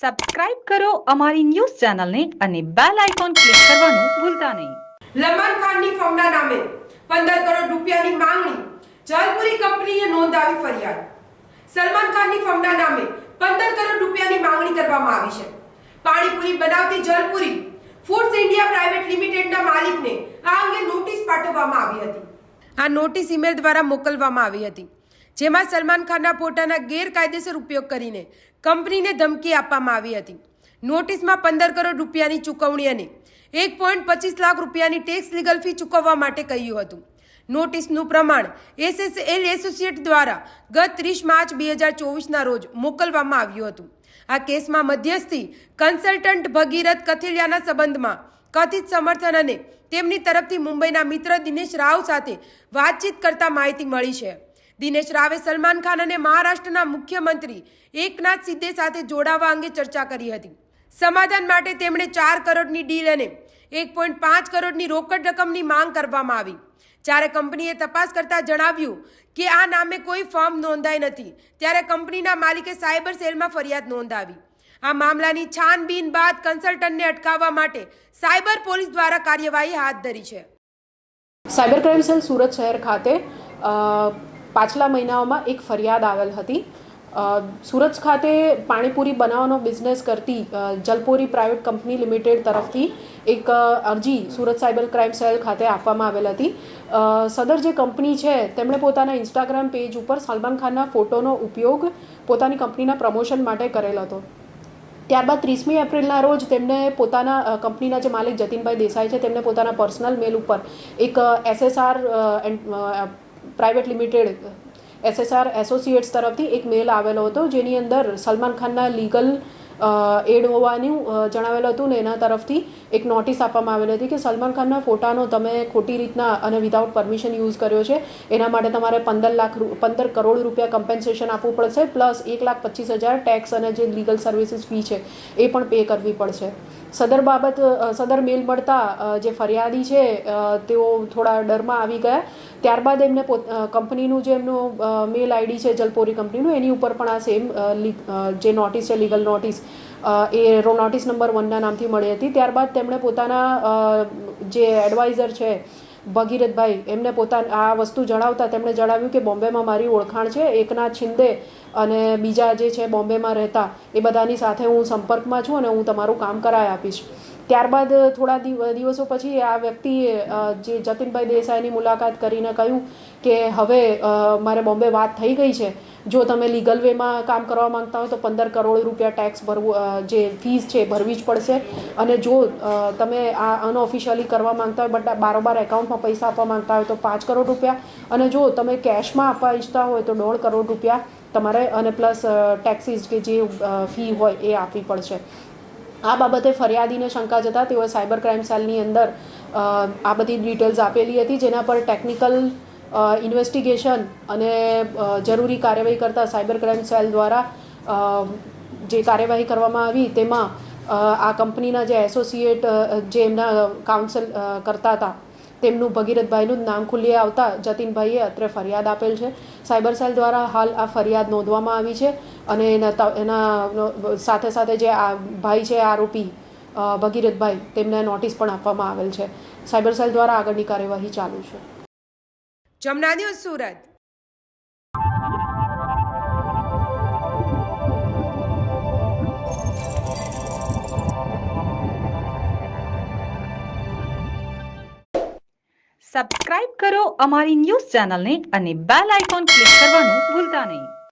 Subscribe કરો અમારી news ચેનલને અને બેલ આઇકોન ક્લિક કરવાનું ભૂલતા નહીં. સલમાન ખાનની ફર્મના નામે 15 કરોડ રૂપિયાની માંગણી, જલપુરી કંપનીએ નોંધાવી ફરિયાદ. સલમાન ખાનની ફર્મના નામે 15 કરોડ રૂપિયાની માંગણી કરવામાં આવી છે. પાણીપુરી બનાવતી જલપુરી ફૂડ્સ ઇન્ડિયા પ્રાઇવેટ લિમિટેડના માલિકને આ અંગે નોટિસ પાઠવવામાં આવી હતી. આ નોટિસ ઈમેલ દ્વારા મોકલવામાં આવી હતી, જેમાં સલમાન ખાનના ફોટાના ગેરકાયદેસર ઉપયોગ કરીને કંપનીને ધમકી આપવામાં આવી હતી. નોટિસમાં 15 કરોડ રૂપિયાની ચૂકવણી અને 1.25 લાખ રૂપિયાની ટેક્સ લીગલ ફી ચૂકવવા માટે કહ્યું હતું. નોટિસનું પ્રમાણ એસએસએલ એસોસિએટ દ્વારા ગત 30 માર્ચ 2024ના રોજ મોકલવામાં આવ્યું હતું. આ કેસમાં મધ્યસ્થી કન્સલ્ટન્ટ ભગીરથ કથિરિયાના સંબંધમાં કથિત સમર્થન અને તેમની તરફથી મુંબઈના મિત્ર દિનેશ રાવ સાથે વાતચીત કરતા માહિતી મળી છે. દિનેશ રાવે સલમાન ખાન અને મહારાષ્ટ્રના મુખ્યમંત્રી એકનાથ શિંદે સાથે જોડાવા અંગે ચર્ચા કરી હતી. સમાધાન માટે તેમણે 4 કરોડની ડીલ અને 1.5 કરોડની રોકડ રકમની માંગ કરવામાં આવી. જ્યારે કંપનીએ તપાસ કરતા જણાવ્યું કે આ નામે કોઈ ફર્મ નોંધાઈ નથી, ત્યારે કંપનીના માલિકે સાયબર સેલમાં ફરિયાદ નોંધાવી. આ મામલાની છાનબીન બાદ કન્સલ્ટન્ટને અટકાવવા માટે સાયબર પોલીસ દ્વારા કાર્યવાહી હાથ ધરી છે. સાયબર ક્રાઇમ સેલ સુરત શહેર ખાતે પાછલા મહિનાઓમાં એક ફરિયાદ આવેલ હતી. સુરત ખાતે પાણીપુરી બનાવવાનો બિઝનેસ કરતી જલપુરી પ્રાઇવેટ કંપની લિમિટેડ તરફથી એક અરજી સુરત સાયબર ક્રાઇમ સેલ ખાતે આપવામાં આવેલ હતી. સદર જે કંપની છે તેમણે પોતાના ઇન્સ્ટાગ્રામ પેજ ઉપર સલમાન ખાનના ફોટોનો ઉપયોગ પોતાની કંપનીના પ્રમોશન માટે કરેલ હતો. ત્યારબાદ 30મી એપ્રિલના રોજ તેમને પોતાના કંપનીના જે માલિક જતીનભાઈ દેસાઈ છે તેમને પોતાના પર્સનલ મેલ ઉપર એક SSR private limited SSR associates તરફથી એક મેલ આવેલો હતો, જેની અંદર સલમાન ખાનના લીગલ એડ હોવાનું જણાવેલું હતું ને એના તરફથી એક નોટિસ આપવામાં આવેલી હતી કે સલમાન ખાનના ફોટાનો તમે ખોટી રીતના અને વિધાઉટ પરમિશન યુઝ કર્યો છે, એના માટે તમારે 15 કરોડ રૂપિયા કમ્પેન્સેશન આપવું પડશે, પ્લસ 1,25,000 ટેક્સ અને જે લીગલ સર્વિસીસ ફી છે એ પણ પે કરવી પડશે. સદર મેલ મળતા જે ફરિયાદી છે તેઓ થોડા ડરમાં આવી ગયા. ત્યારબાદ એમને કંપનીનું જે એમનું મેલ આઈડી છે જલપોરી કંપનીનું, એની ઉપર પણ આ સેમ જે નોટિસ છે લીગલ નોટિસ એ નોટિસ નંબર 1ના નામથી મળી હતી. ત્યારબાદ તેમણે પોતાના જે એડવાઇઝર છે ભગીરથભાઈ એમને આ વસ્તુ જણાવતા તેમણે જણાવ્યું કે બોમ્બેમાં મારી ઓળખાણ છે, એકનાથ શિંદે અને બીજા જે છે બોમ્બેમાં રહેતા એ બધાની સાથે હું સંપર્કમાં છું અને હું તમારું કામ કરાવી આપીશ. ત્યારબાદ થોડા દિવસો પછી આ વ્યક્તિએ જે જતીનભાઈ દેસાઈની મુલાકાત કરીને કહ્યું કે હવે મારે બોમ્બે વાત થઈ ગઈ છે, જો તમે લીગલ વેમાં કામ કરવા માંગતા હોય તો 15 કરોડ રૂપિયા ટેક્સ ભરવું, જે ફીસ છે ભરવી જ પડશે, અને જો તમે આ અનઓફિશિયલી કરવા માંગતા હોય બટ બારોબાર એકાઉન્ટમાં પૈસા આપવા માંગતા હોય તો 5 કરોડ રૂપિયા, અને જો તમે કેશમાં આપવા ઈચ્છતા હોય તો 1.5 કરોડ રૂપિયા તમારે, અને પ્લસ ટેક્સીસ કે જે ફી હોય એ આપવી પડશે. આ બાબતે ફરિયાદીને શંકા જતાં તેઓએ સાયબર ક્રાઇમ સેલની અંદર આ બધી ડિટેલ્સ આપેલી હતી, જેના પર ટેકનિકલ ઇન્વેસ્ટિગેશન અને જરૂરી કાર્યવાહી કરતા સાયબર ક્રાઇમ સેલ દ્વારા જે કાર્યવાહી કરવામાં આવી તેમાં આ કંપનીના જે એસોસિએટ જે એમના કાઉન્સલ કરતા હતા તેમનું ભગીરથભાઈનું નામ ખુલ્લી આવતા જતીનભાઈએ અત્રે ફરિયાદ આપેલ છે. સાયબર સેલ દ્વારા હાલ આ ફરિયાદ નોંધવામાં આવી છે અને એના સાથે સાથે જે આ ભાઈ છે આરોપી ભગીરથભાઈ તેમને નોટિસ પણ આપવામાં આવેલ છે. સાયબર સેલ દ્વારા આગળની કાર્યવાહી ચાલુ છે. જમના ન્યૂઝ સુરત. સબસ્ક્રાઇબ કરો અમારી ન્યૂઝ ચેનલને અને બેલ આઇકોન ક્લિક કરવાનું ભૂલતા નહીં.